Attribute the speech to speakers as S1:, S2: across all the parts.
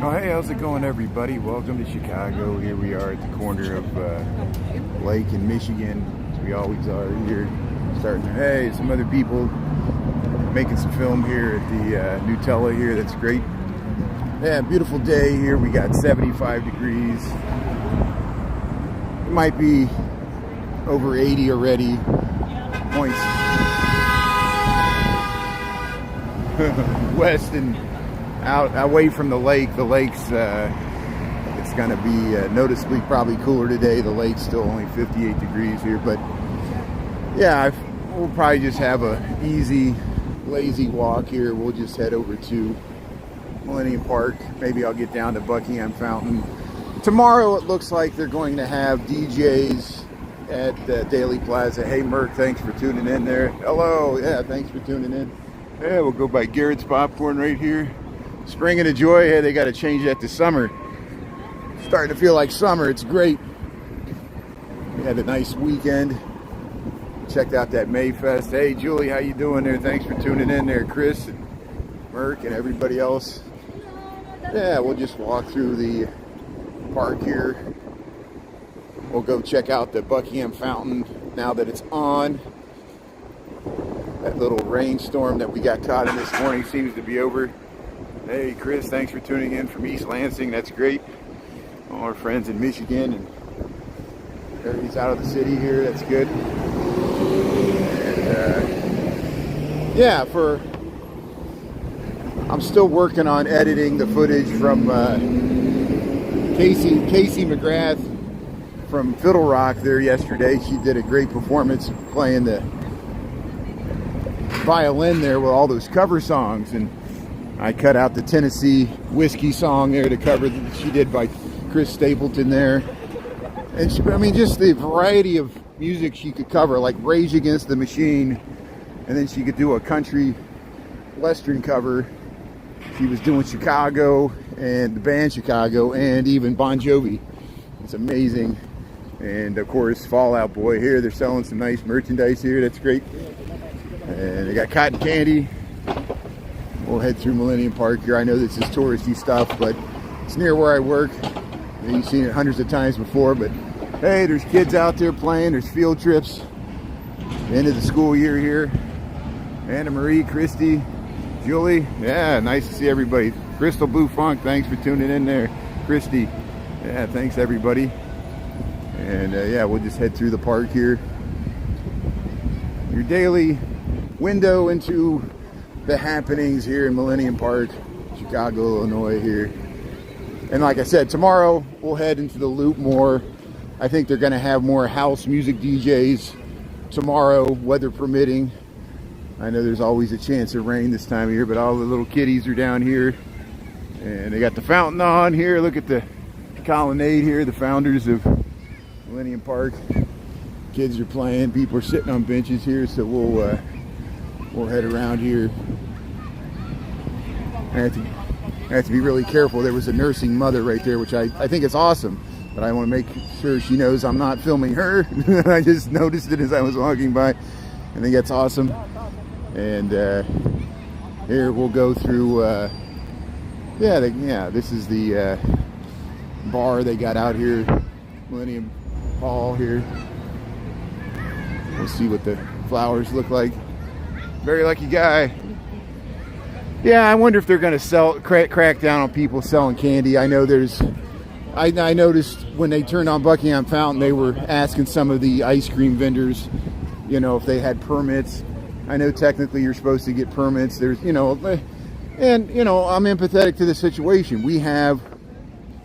S1: Oh, hey, how's it going, everybody? Welcome to Chicago. Here we are at the corner of Lake in Michigan, as we always are here. Starting to, hey, some other people making some film here at the Nutella here. That's great. Yeah, beautiful day here. We got 75 degrees. It might be over 80 already. Points west and out away from the lake. The lake's it's gonna be noticeably probably cooler today. The lake's still only 58 degrees here, but yeah, we'll probably just have a easy, lazy walk here. We'll just head over to Millennium Park. Maybe I'll get down to Buckingham Fountain. Tomorrow it looks like they're going to have DJs at Daily Plaza. Hey Merc, thanks for tuning in there. Hello, yeah, thanks for tuning in. Yeah, we'll go by Garrett's Popcorn right here. Spring and a Joy. Hey, they got to change that to summer. Starting to feel like summer. It's great. We had a nice weekend. Checked out that Mayfest. Hey Julie, how you doing there? Thanks for tuning in there, Chris and Merc and everybody else. Yeah, we'll just walk through the park here. We'll go check out the Buckingham Fountain now that it's on. That little rainstorm that we got caught in this morning seems to be over. Hey Chris, thanks for tuning in from East Lansing. That's great. All our friends in Michigan, and everybody's out of the city here. That's good. And yeah, I'm still working on editing the footage from Casey McGrath from Fiddle Rock there yesterday. She did a great performance playing the violin there with all those cover songs, and I cut out the Tennessee Whiskey song there to cover that she did by Chris Stapleton there. And she, I mean, just the variety of music she could cover, like Rage Against the Machine, and then she could do a country western cover. She was doing Chicago and the band Chicago and even Bon Jovi. It's amazing. And of course, Fall Out Boy here. They're selling some nice merchandise here. That's great. And they got cotton candy. We'll head through Millennium Park here. I know this is touristy stuff, but it's near where I work. You've seen it hundreds of times before, but hey, there's kids out there playing. There's field trips. End of the school year here. Anna Marie, Christy, Julie. Yeah, nice to see everybody. Crystal Blue Funk, thanks for tuning in there. Christy. Yeah, thanks everybody. And yeah, we'll just head through the park here. Your daily window into the happenings here in Millennium Park, Chicago, Illinois here. And like I said, tomorrow we'll head into the Loop more. I think they're going to have more house music DJs tomorrow, weather permitting. I know there's always a chance of rain this time of year, but all the little kiddies are down here. And they got the fountain on here. Look at the colonnade here, the founders of Millennium Park. Kids are playing, people are sitting on benches here, so we'll head around here. I have to be really careful. There was a nursing mother right there, which I think is awesome, but I want to make sure she knows I'm not filming her. I just noticed it as I was walking by. I think that's awesome. And here we'll go through. This is the bar they got out here, Millennium Hall here. We'll see what the flowers look like. Very lucky guy. Yeah, I wonder if they're going to crack down on people selling candy. I know I noticed when they turned on Buckingham Fountain, they were asking some of the ice cream vendors, you know, if they had permits. I know technically you're supposed to get permits. There's, you know, and, you know, I'm empathetic to the situation. We have,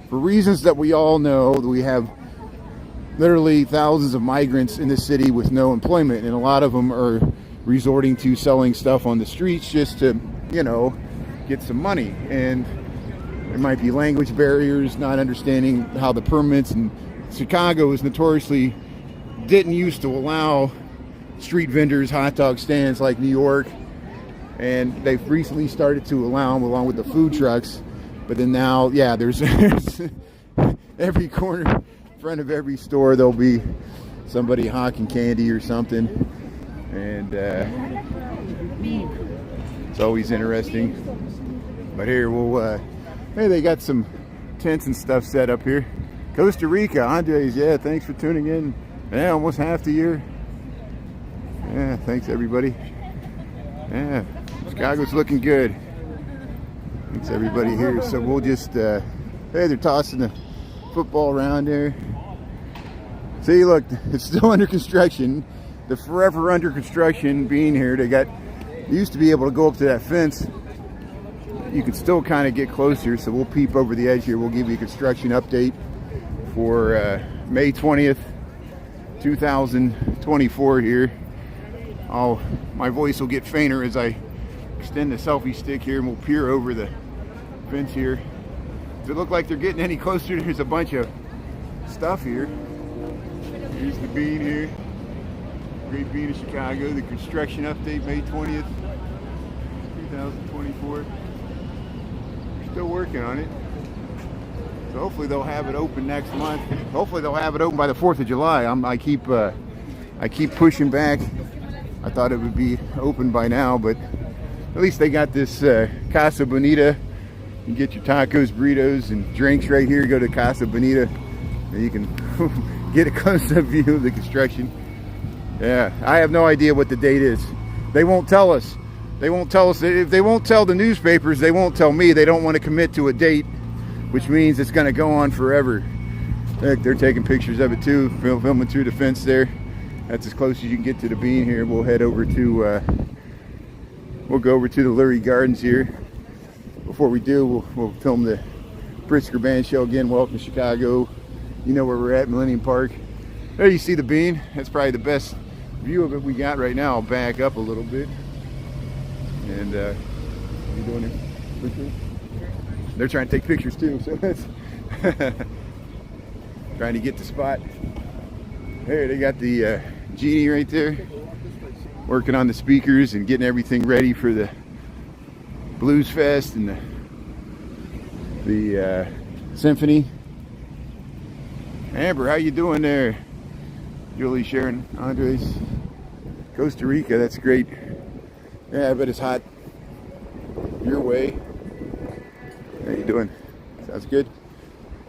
S1: for reasons that we all know, we have literally thousands of migrants in the city with no employment, and a lot of them are resorting to selling stuff on the streets just to, you know, get some money. And there might be language barriers, not understanding how the permits, and Chicago is notoriously didn't used to allow street vendors, hot dog stands like New York, and they've recently started to allow them along with the food trucks. But then now, yeah, there's every corner, in front of every store, there'll be somebody hawking candy or something. And It's always interesting. But here we'll, hey, they got some tents and stuff set up here. Costa Rica, Andres, yeah, thanks for tuning in. Yeah, almost half the year. Yeah, thanks everybody. Yeah, Chicago's looking good. Thanks everybody here. So we'll just, hey, they're tossing the football around there. See, look, it's still under construction. The forever under construction being here. They used to be able to go up to that fence. You can still kind of get closer, so we'll peep over the edge here. We'll give you a construction update for May 20th, 2024 here. My voice will get fainter as I extend the selfie stick here, and we'll peer over the fence here. Does it look like they're getting any closer? There's a bunch of stuff here. Here's the bean here. Great Bean of Chicago. The construction update, May 20th, 2024. We're still working on it. So hopefully they'll have it open next month. Hopefully they'll have it open by the 4th of July. I keep pushing back. I thought it would be open by now, but at least they got this Casa Bonita. You can get your tacos, burritos, and drinks right here. Go to Casa Bonita, and you can get a close-up view of the construction. Yeah, I have no idea what the date is. They won't tell us. They won't tell us. If they won't tell the newspapers, they won't tell me. They don't want to commit to a date, which means it's going to go on forever. Heck, they're taking pictures of it too, filming through the fence there. That's as close as you can get to the bean here. We'll head over to, we'll go over to the Lurie Gardens here. Before we do, we'll film the Pritzker Band Show again. Welcome to Chicago. You know where we're at, Millennium Park. There you see the bean. That's probably the best view of it we got right now. I'll back up a little bit. And what are you doing here? They're trying to take pictures too, so that's trying to get the spot. There, they got the genie right there, working on the speakers and getting everything ready for the Blues Fest and the symphony. Amber, how you doing there? Julie, Sharon, Andres, Costa Rica, that's great. Yeah, I bet it's hot your way. How you doing? Sounds good.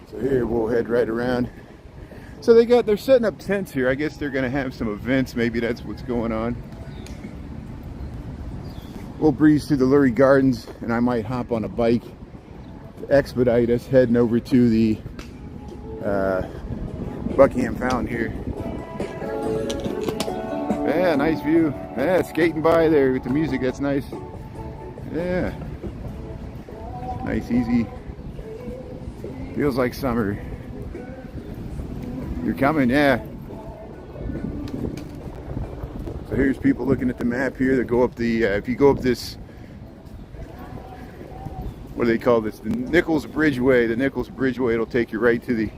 S1: So here we'll head right around. So they're setting up tents here. I guess they're gonna have some events. Maybe that's what's going on. We'll breeze through the Lurie Gardens, and I might hop on a bike to expedite us heading over to the Buckingham Fountain here. Yeah, nice view. Yeah, skating by there with the music. That's nice. Yeah. Nice, easy. Feels like summer. You're coming, yeah. So here's people looking at the map here that go up the, if you go up this, what do they call this? The Nichols Bridgeway. The Nichols Bridgeway, it'll take you right to the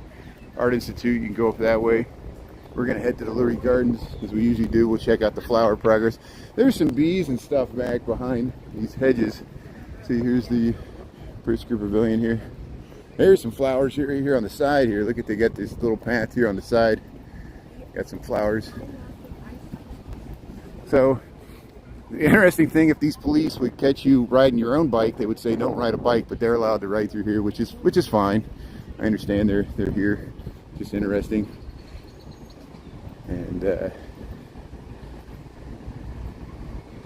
S1: Art Institute. You can go up that way. We're gonna head to the Lurie Gardens, as we usually do. We'll check out the flower progress. There's some bees and stuff back behind these hedges. See, here's the Pritzker Pavilion here. There's some flowers here on the side here. Look at, they got this little path here on the side. Got some flowers. So, the interesting thing, if these police would catch you riding your own bike, they would say don't ride a bike, but they're allowed to ride through here, which is fine. I understand they're here. Just interesting. And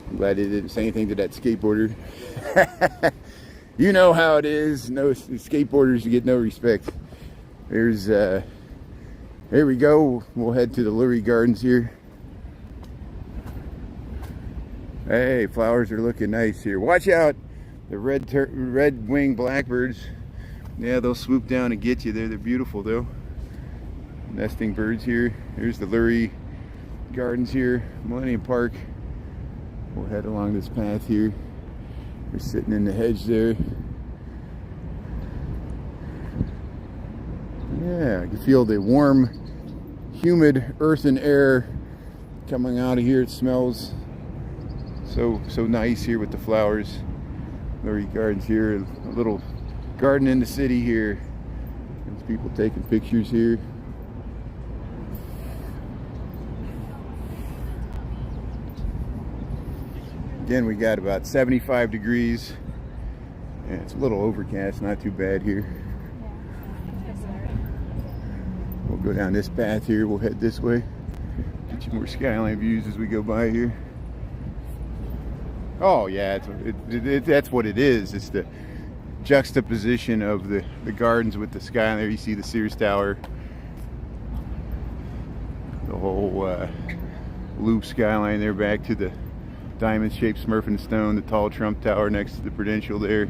S1: I'm glad they didn't say anything to that skateboarder. You know how it is. No skateboarders, you get no respect. There's here we go. We'll head to the Lurie Gardens here. Hey, flowers are looking nice here. Watch out, the red-winged blackbirds. Yeah, they'll swoop down and get you there. They're beautiful though. Nesting birds here. Here's the Lurie Gardens here, Millennium Park. We'll head along this path here. We're sitting in the hedge there. Yeah, I can feel the warm, humid earthen air coming out of here. It smells so nice here with the flowers. Lurie Gardens here, a little garden in the city here. There's people taking pictures here. Again, we got about 75 degrees. And it's a little overcast, not too bad here. We'll go down this path here. We'll head this way. Get you more skyline views as we go by here. Oh yeah, that's what it is. It's the juxtaposition of the gardens with the sky. There you see the Sears Tower. The whole loop skyline there, back to the diamond-shaped Smurfing Stone, the tall Trump Tower next to the Prudential there.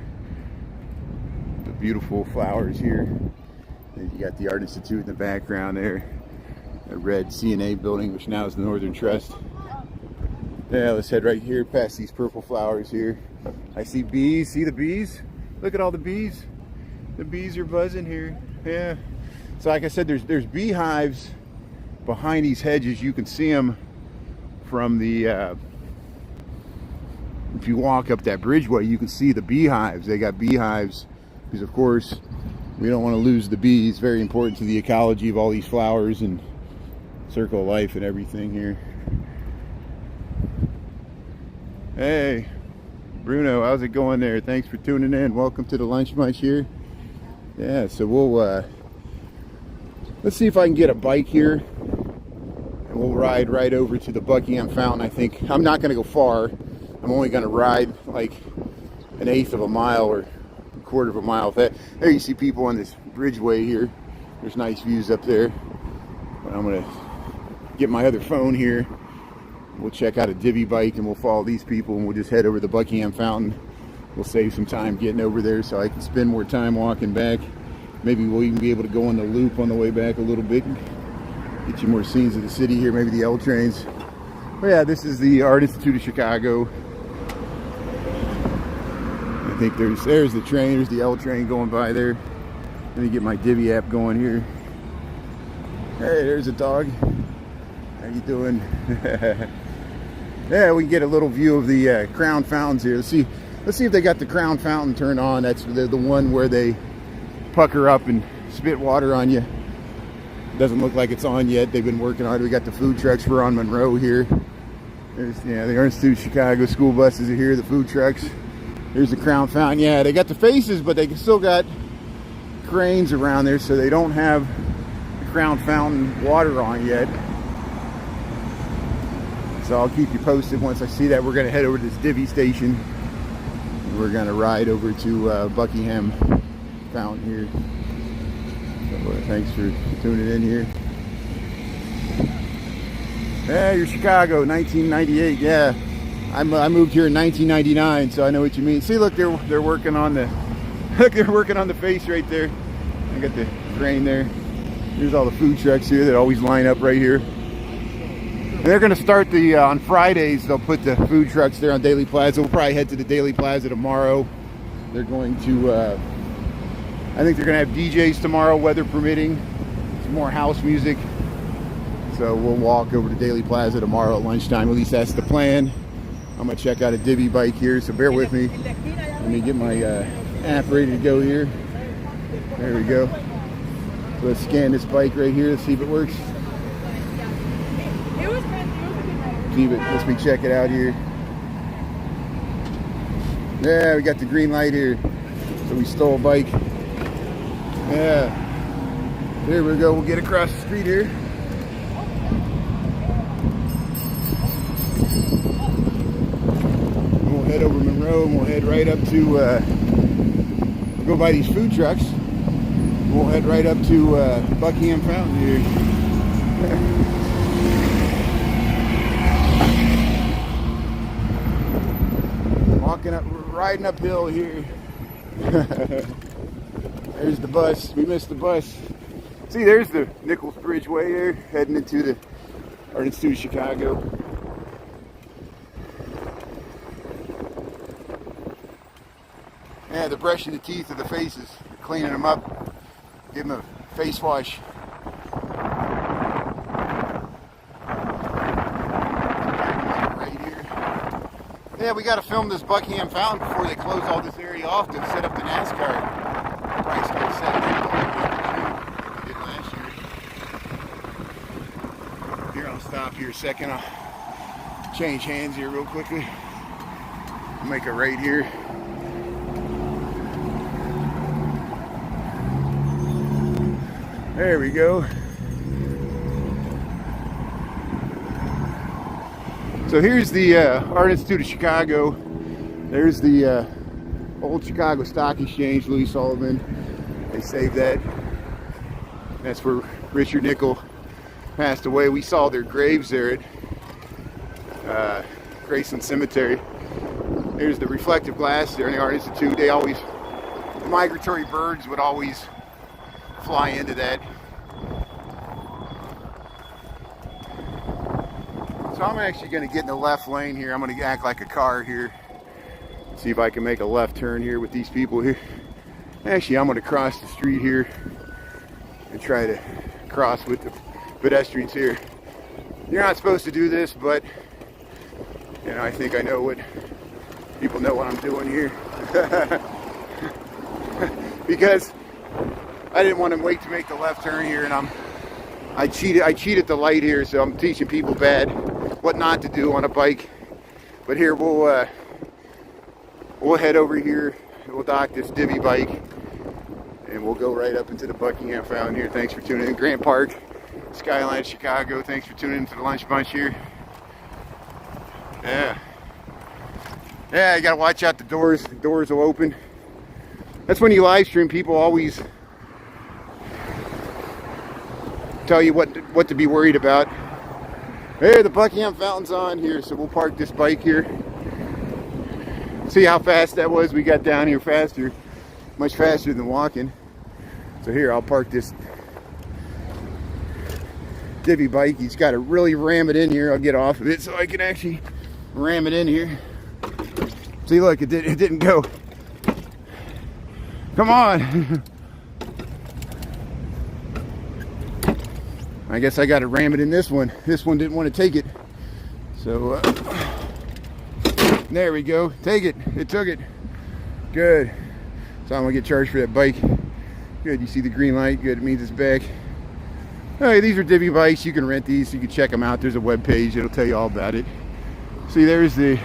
S1: The beautiful flowers here. And you got the Art Institute in the background there. A red CNA building, which now is the Northern Trust. Yeah, let's head right here past these purple flowers here. I see bees. See the bees? Look at all the bees. The bees are buzzing here. Yeah. So like I said, there's beehives behind these hedges. You can see them from the if you walk up that bridgeway, you can see the beehives. They got beehives because, of course, we don't want to lose the bees. Very important to the ecology of all these flowers and circle of life and everything here. Hey, Bruno, how's it going there? Thanks for tuning in. Welcome to the Lunch Munch here. Yeah, so we'll let's see if I can get a bike here, and we'll ride right over to the Buckingham Fountain. I think I'm not going to go far. I'm only going to ride like 1/8 of a mile or 1/4 of a mile. There you see people on this bridgeway here. There's nice views up there. But I'm going to get my other phone here. We'll check out a divvy bike and we'll follow these people and we'll just head over to the Buckingham Fountain. We'll save some time getting over there so I can spend more time walking back. Maybe we'll even be able to go on the loop on the way back a little bit. Get you more scenes of the city here, maybe the L trains. But yeah, this is the Art Institute of Chicago. I think there's the train, there's the L train going by there. Let me get my divvy app going here. Hey, there's a dog. How you doing? Yeah, we can get a little view of the Crown Fountains here. Let's see if they got the Crown Fountain turned on. That's the one where they pucker up and spit water on you. Doesn't look like it's on yet. They've been working on it. We got the food trucks for on Monroe here. There's the Art Institute of Chicago school buses are here. The food trucks. There's the Crown Fountain. Yeah, they got the faces, but they still got cranes around there, so they don't have the Crown Fountain water on yet. So I'll keep you posted once I see that. We're going to head over to this divvy station. We're going to ride over to Buckingham Fountain here. So, thanks for tuning in here. Yeah, you're Chicago, 1998. Yeah, I moved here in 1999, so I know what you mean. See, look, they're working on the they're working on the face right there. I got the crane there. Here's all the food trucks here that always line up right here. And they're going to start on Fridays. They'll put the food trucks there on Daily Plaza. We'll probably head to the Daily Plaza tomorrow. They're going to, I think they're going to have DJs tomorrow, weather permitting. Some more house music. So we'll walk over to Daily Plaza tomorrow at lunchtime. At least that's the plan. I'm going to check out a divvy bike here, so bear with me. Let me get my app ready to go here. There we go. So let's scan this bike right here. Let's see if it works. Let's me check it out here. Yeah, we got the green light here. So we stole a bike. Yeah. There we go. We'll get across the street here. We'll head over Monroe and we'll head right up to go by these food trucks. We'll head right up to Buckingham Fountain here. Riding uphill here. There's the bus. We missed the bus. See, there's the Nichols Bridgeway here, heading into the Art Institute of Chicago. Yeah, they're brushing the teeth of the faces, cleaning them up, give them a face wash. Yeah, we got to film this Buckingham Fountain before they close all this area off to set up the NASCAR. Price got set like they did last year. Here, I'll stop here a second. I'll change hands here real quickly. Make a right here. There we go. So here's the Art Institute of Chicago. There's the old Chicago Stock Exchange, Louis Sullivan. They saved that. That's where Richard Nickel passed away. We saw their graves there at Graceland Cemetery. There's the reflective glass there in the Art Institute. They always, migratory birds would always fly into that. So I'm actually going to get in the left lane here. I'm going to act like a car here. See if I can make a left turn here with these people here. Actually, I'm going to cross the street here and try to cross with the pedestrians here. You're not supposed to do this, but you know, I think I know what people know what I'm doing here. Because I didn't want to wait to make the left turn here, and I cheated the light here, so I'm teaching people what not to do on a bike. But here we'll head over here. We'll dock this divvy bike, and we'll go right up into the Buckingham Fountain here. Thanks for tuning in. Grant Park, Skyline, Chicago. Thanks for tuning into the Lunch Bunch here. Yeah, you gotta watch out the doors. The doors will open. That's when you live stream. People always tell you what to be worried about. Hey, the Buckingham Fountain's on here, so we'll park this bike here. See how fast that was? We got down here faster, much faster than walking. So here, I'll park this divvy bike. He's got to really ram it in here. I'll get off of it so I can actually ram it in here. See, look, it didn't go. Come on. I guess I got to ram it in this one. This one didn't want to take it. So, there we go. Take it. It took it. Good. So I'm going to get charged for that bike. Good. You see the green light. Good. It means it's back. All right, these are divvy bikes. You can rent these. You can check them out. There's a web page. It'll tell you all about it. See, there's the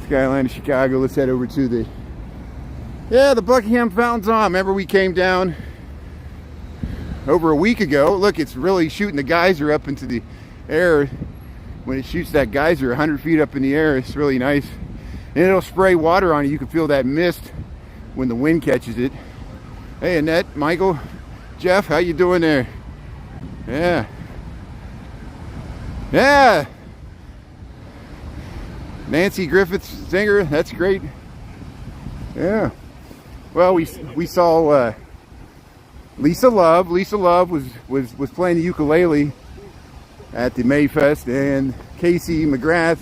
S1: Skyline of Chicago. Let's head over to the Buckingham Fountain's on. Remember we came down over a week ago. Look, it's really shooting the geyser up into the air. When it shoots that geyser 100 feet up in the air, it's really nice. And it'll spray water on you. You can feel that mist when the wind catches it. Hey, Annette, Michael, Jeff, how you doing there? Yeah. Yeah. Nancy Griffiths, singer, that's great. Yeah. Well, we saw Lisa Love. Lisa Love was playing the ukulele at the Mayfest, and Casey McGrath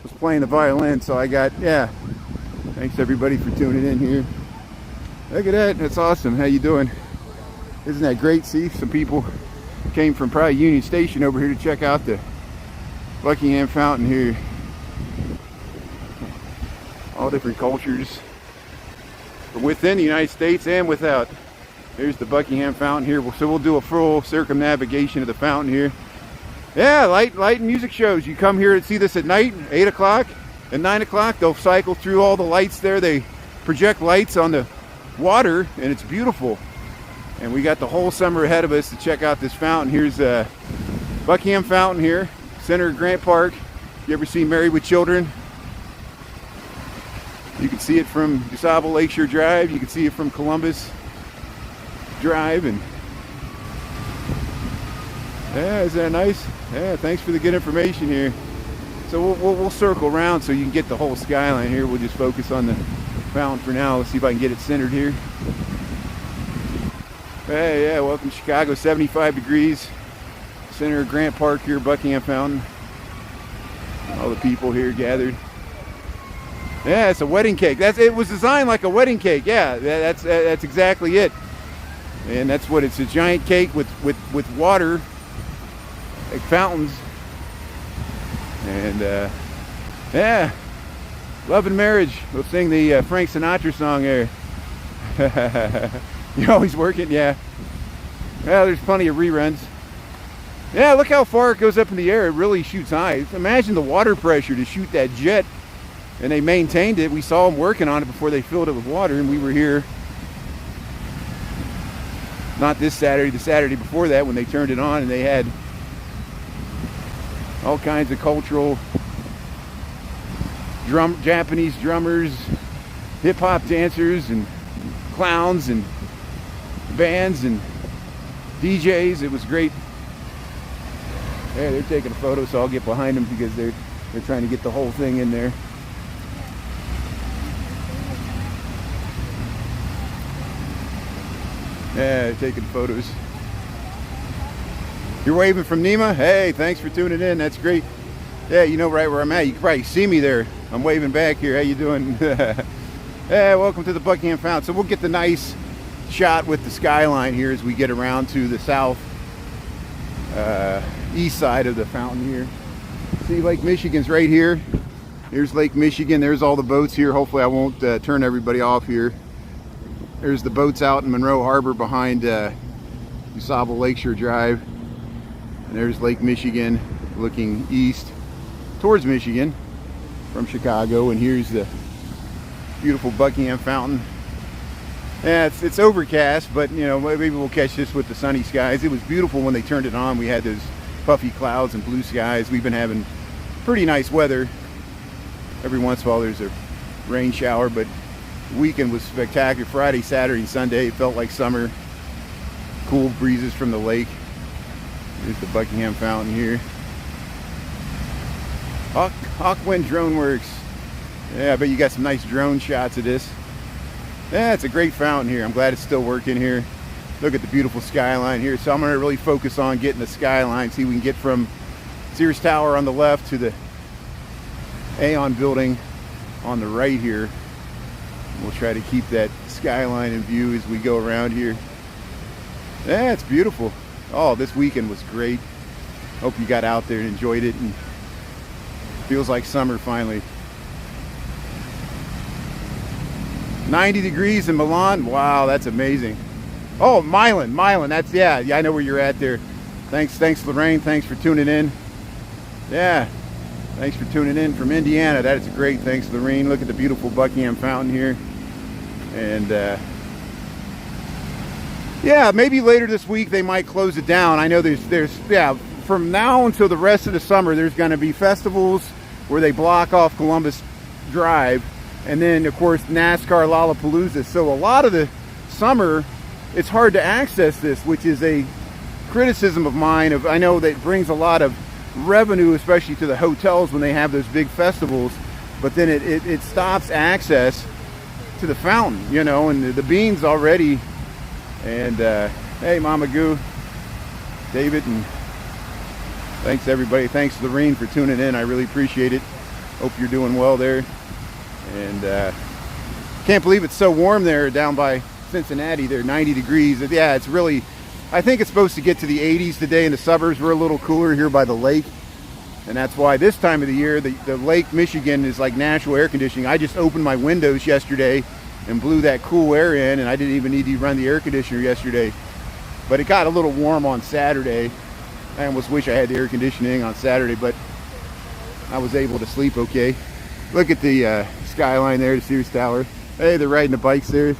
S1: was playing the violin. So I got, thanks everybody for tuning in here. Look at that, that's awesome. How you doing? Isn't that great? See, some people came from probably Union Station over here to check out the Buckingham Fountain here. All different cultures from within the United States and without. Here's the Buckingham Fountain here. So we'll do a full circumnavigation of the fountain here. Yeah, light and music shows. You come here to see this at night, 8 o'clock and 9 o'clock. They'll cycle through all the lights there. They project lights on the water, and it's beautiful. And we got the whole summer ahead of us to check out this fountain. Here's Buckingham Fountain here, center of Grant Park. You ever see Married with Children? You can see it from DuSable Lakeshore Drive. You can see it from Columbus Drive. And yeah, isn't that nice? Yeah, thanks for the good information here. So we'll circle around so you can get the whole skyline here. We'll just focus on the fountain for now. Let's see if I can get it centered here. Hey, yeah, welcome to Chicago. 75 degrees. Center of Grant Park here, Buckingham Fountain. All the people here gathered. Yeah, it's a wedding cake. It was designed like a wedding cake. Yeah, that's exactly it. And that's what it's, a giant cake with water, like fountains. And yeah, love and marriage. We'll sing the Frank Sinatra song there. You're always working, yeah. Well, there's plenty of reruns. Yeah, look how far it goes up in the air. It really shoots high. Imagine the water pressure to shoot that jet and they maintained it. We saw them working on it before they filled it with water, and we were here not this Saturday, the Saturday before that when they turned it on, and they had all kinds of cultural Japanese drummers, hip-hop dancers, and clowns, and bands, and DJs. It was great. Yeah, they're taking a photo, so I'll get behind them because they're trying to get the whole thing in there. Yeah, they're taking photos. You're waving from Nema? Hey, thanks for tuning in. That's great. Yeah, you know right where I'm at. You can probably see me there. I'm waving back here. How you doing? Yeah, welcome to the Buckingham Fountain. So we'll get the nice shot with the skyline here as we get around to the south east side of the fountain here. See, Lake Michigan's right here. Here's Lake Michigan. There's all the boats here. Hopefully I won't turn everybody off here. There's the boats out in Monroe Harbor behind USABA Lakeshore Drive. And there's Lake Michigan looking east towards Michigan from Chicago. And here's the beautiful Buckingham Fountain. Yeah, it's overcast, but you know, maybe we'll catch this with the sunny skies. It was beautiful when they turned it on. We had those puffy clouds and blue skies. We've been having pretty nice weather. Every once in a while there's a rain shower, but the weekend was spectacular. Friday, Saturday, and Sunday, it felt like summer. Cool breezes from the lake. Here's the Buckingham Fountain here. Hawkwind Drone Works. Yeah, I bet you got some nice drone shots of this. Yeah, it's a great fountain here. I'm glad it's still working here. Look at the beautiful skyline here. So I'm going to really focus on getting the skyline. See if we can get from Sears Tower on the left to the Aon building on the right here. We'll try to keep that skyline in view as we go around here. Yeah, it's beautiful. Oh, this weekend was great. Hope you got out there and enjoyed it, and feels like summer finally. 90 degrees in Milan. Wow, that's amazing. Oh, Milan. That's, yeah, I know where you're at there. Thanks, Lorraine. Thanks for tuning in. Yeah, thanks for tuning in from Indiana. That is great. Thanks, Lorraine. Look at the beautiful Buckingham Fountain here. And yeah, maybe later this week they might close it down. I know there's yeah, from now until the rest of the summer, there's going to be festivals where they block off Columbus Drive. And then, of course, NASCAR Lollapalooza. So a lot of the summer, it's hard to access this, which is a criticism of mine. I know that it brings a lot of revenue, especially to the hotels when they have those big festivals. But then it stops access to the fountain, you know, and the beans already. And hey, Mama Goo, David, and thanks everybody. Thanks, Lorene, for tuning in. I really appreciate it. Hope you're doing well there. And can't believe it's so warm there down by Cincinnati. They're 90 degrees. Yeah, it's really, I think it's supposed to get to the 80s today in the suburbs. We're a little cooler here by the lake. And that's why this time of the year, the Lake Michigan is like natural air conditioning. I just opened my windows yesterday and blew that cool air in, and I didn't even need to run the air conditioner yesterday. But it got a little warm on Saturday. I almost wish I had the air conditioning on Saturday, but I was able to sleep okay. Look at the skyline there, the Sears Tower. Hey, they're riding the bikes there.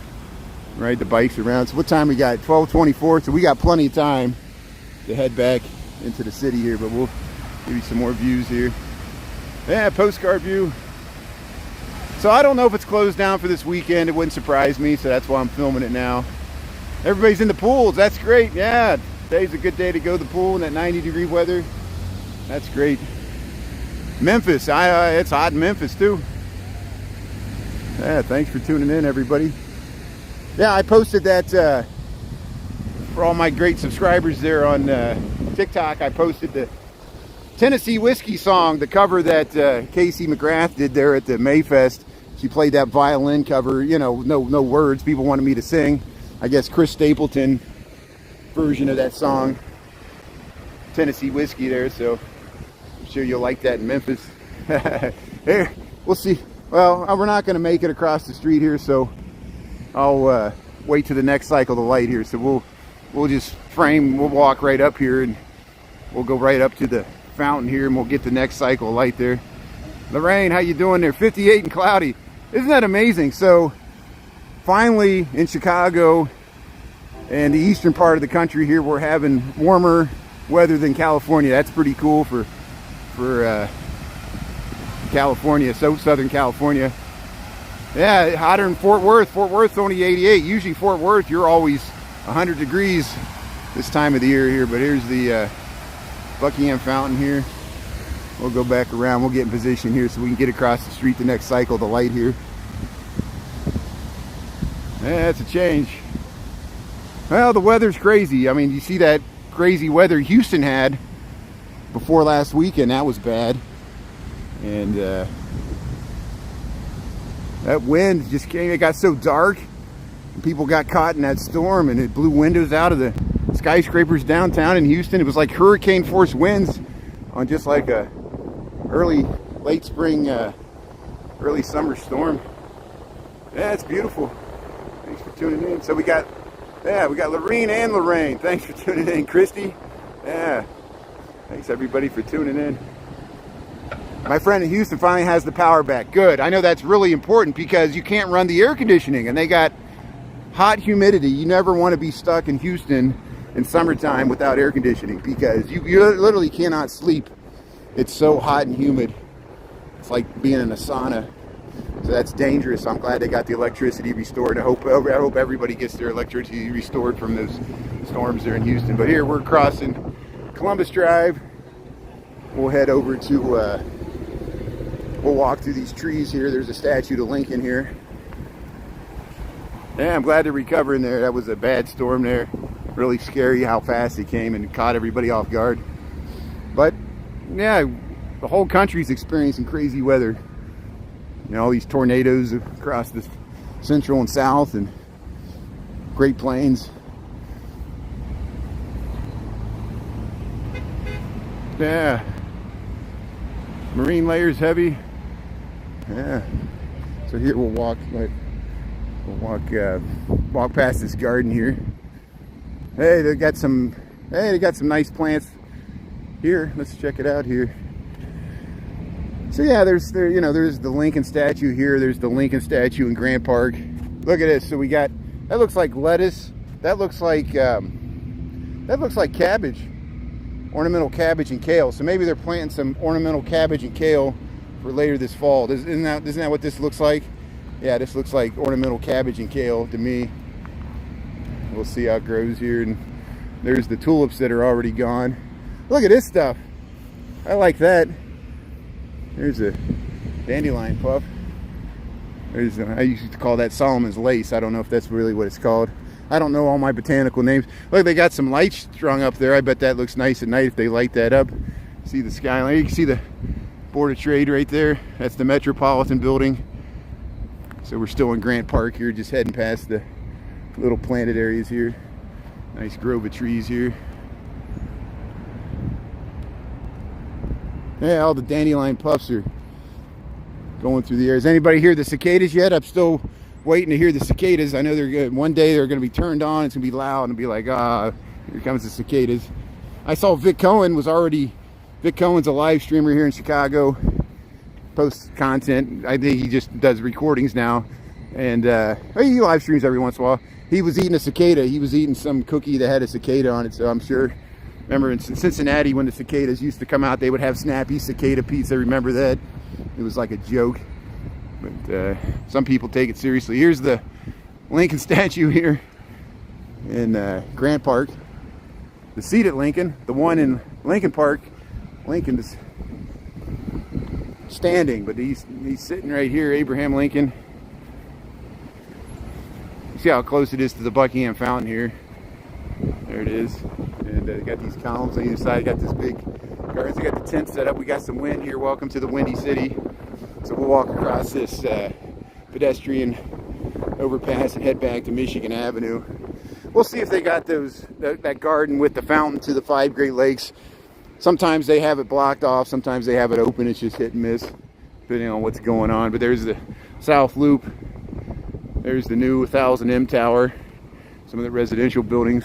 S1: Ride the bikes around. So what time we got? 12:24. So we got plenty of time to head back into the city here, but we'll give you some more views here. Yeah, postcard view. So I don't know if it's closed down for this weekend. It wouldn't surprise me, so that's why I'm filming it now. Everybody's in the pools. That's great. Yeah, today's a good day to go to the pool in that 90-degree weather. That's great. Memphis, it's hot in Memphis too. Yeah, thanks for tuning in, everybody. Yeah, I posted that for all my great subscribers there on TikTok. I posted the Tennessee Whiskey song, the cover that Casey McGrath did there at the Mayfest. She played that violin cover, you know, no words. People wanted me to sing. I guess Chris Stapleton version of that song, Tennessee Whiskey there. So I'm sure you'll like that in Memphis. Here, we'll see. Well, we're not going to make it across the street here, so I'll wait to the next cycle of light here. So we'll just we'll walk right up here, and we'll go right up to the fountain here, and we'll get the next cycle of light there. Lorraine, how you doing there? 58 and cloudy. Isn't that amazing? So finally in Chicago and the eastern part of the country here, we're having warmer weather than California. That's pretty cool for California, so Southern California. Yeah, hotter than Fort Worth. Fort Worth's only 88. Usually Fort Worth, you're always 100 degrees this time of the year here. But here's the Buckingham Fountain here. We'll go back around. We'll get in position here so we can get across the street the next cycle, the light here. Yeah, that's a change. Well, the weather's crazy. I mean, you see that crazy weather Houston had before last weekend. That was bad. And that wind just came. It got so dark and people got caught in that storm, and it blew windows out of the skyscrapers downtown in Houston. It was like hurricane force winds on just like a late spring, early summer storm. Yeah, it's beautiful. Thanks for tuning in. So we got Lorene and Lorraine. Thanks for tuning in, Christy. Yeah, thanks everybody for tuning in. My friend in Houston finally has the power back. Good. I know that's really important because you can't run the air conditioning, and they got hot humidity. You never want to be stuck in Houston in summertime without air conditioning because you literally cannot sleep. It's so hot and humid. It's like being in a sauna. So that's dangerous. I'm glad they got the electricity restored. I hope everybody gets their electricity restored from those storms there in Houston. But here we're crossing Columbus Drive. We'll head over to we'll walk through these trees here. There's a statue to Lincoln here. Yeah, I'm glad they're recovering there. That was a bad storm there. Really scary how fast it came and caught everybody off guard. But yeah, the whole country's experiencing crazy weather. You know, all these tornadoes across the central and south and Great Plains. Yeah. Marine layers heavy. Yeah. So here we'll walk past this garden here. Hey, they got some nice plants here. Let's check it out here. So yeah, there's the Lincoln statue here. There's the Lincoln statue in Grant Park. Look at this. So we got, that looks like lettuce. That looks like cabbage. Ornamental cabbage and kale. So maybe they're planting some ornamental cabbage and kale for later this fall. Isn't that what this looks like? Yeah, this looks like ornamental cabbage and kale to me. We'll see how it grows here. And there's the tulips that are already gone. Look at this stuff. I like that. There's a dandelion puff. I used to call that Solomon's lace. I don't know if that's really what it's called. I don't know all my botanical names. Look, they got some lights strung up there. I bet that looks nice at night if they light that up. See the skyline. You can see the Board of Trade right there. That's the Metropolitan Building. So we're still in Grant Park here, just heading past the little planted areas here. Nice grove of trees here. Yeah, all the dandelion puffs are going through the air. Has anybody heard the cicadas yet? I'm still waiting to hear the cicadas. I know they're good. One day they're going to be turned on. It's going to be loud and be like, here comes the cicadas. I saw Vic Cohen's a live streamer here in Chicago. Posts content. I think he just does recordings now. And he live streams every once in a while. He was eating a cicada. He was eating some cookie that had a cicada on it. So I'm sure, remember in Cincinnati when the cicadas used to come out, they would have snappy cicada pizza. Remember that? It was like a joke. But some people take it seriously. Here's the Lincoln statue here in Grant Park. The seat at Lincoln, the one in Lincoln Park, Lincoln is standing, but he's sitting right here, Abraham Lincoln. See how close it is to the Buckingham Fountain here. There it is. And they got these columns on either side. Got this big gardens. They got the tent set up. We got some wind here. Welcome to the Windy City. So we'll walk across this pedestrian overpass and head back to Michigan Avenue. We'll see if they got that garden with the fountain to the 5 Great Lakes. Sometimes they have it blocked off. Sometimes they have it open. It's just hit and miss, depending on what's going on. But there's the South Loop. There's the new 1000M Tower. Some of the residential buildings.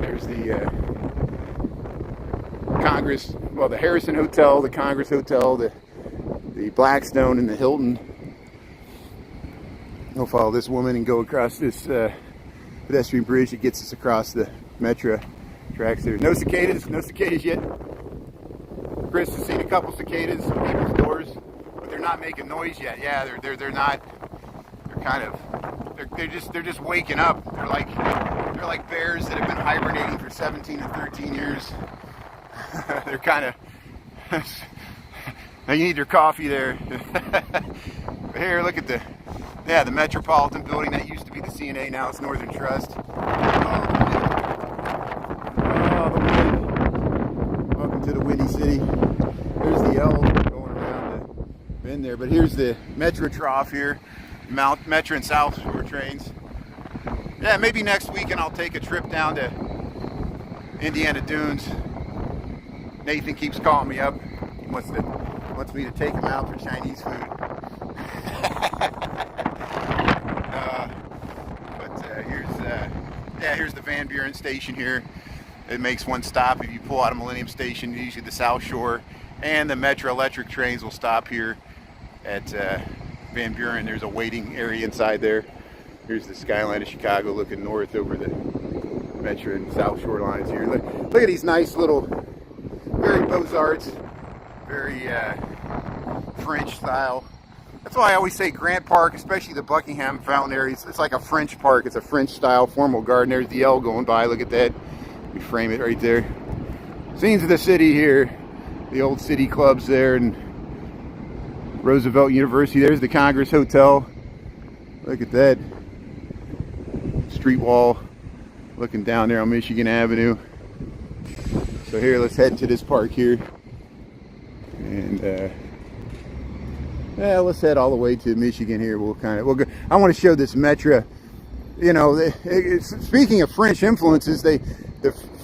S1: There's the Congress, well, the Harrison Hotel, the Congress Hotel, the the Blackstone and the Hilton. We'll follow this woman and go across this pedestrian bridge that gets us across the metro tracks there. No cicadas yet. Chris has seen a couple cicadas in people's doors, but they're not making noise yet. Yeah, they're not. They're kind of they're just waking up. They're like bears that have been hibernating for 17 to 13 years. They're kind of you need your coffee there. But here, look at the Metropolitan building that used to be the CNA. Now it's Northern Trust. Welcome to the Windy City. There's the L going around the bend there. But here's the Metro trough here. Metro and South Shore trains. Yeah, maybe next weekend I'll take a trip down to Indiana Dunes. Nathan keeps calling me up. He wants me to take him out for Chinese food. Here's the Van Buren station here. It makes one stop if you pull out of Millennium Station. Usually the South Shore and the Metro Electric trains will stop here at Van Buren. There's a waiting area inside there. Here's the skyline of Chicago looking north over the Metro and South Shore lines here. Look at these nice little, very Beaux-Arts, very French style. That's why I always say Grant Park, especially the Buckingham Fountain area. It's like a French park. It's a French style formal garden. There's the L going by. Look at that. We frame it right there. Scenes of the city here. The old city clubs there, and Roosevelt University. There's the Congress Hotel. Look at that. Street wall looking down there on Michigan Avenue. So here, let's head into this park here. And let's head all the way to Michigan here. We'll go. I want to show this Metro. You know, speaking of French influences, the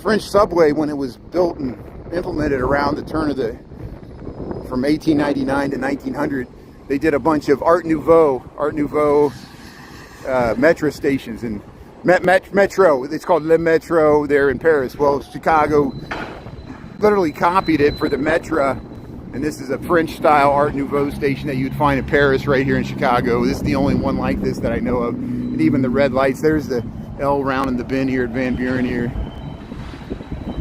S1: French subway, when it was built and implemented around the turn of from 1899 to 1900, they did a bunch of Art Nouveau metro stations, and Metro. It's called Le Metro there in Paris. Well, Chicago literally copied it for the Metro. And this is a French-style Art Nouveau station that you'd find in Paris right here in Chicago. This is the only one like this that I know of. And even the red lights. There's the L round in the bend here at Van Buren here.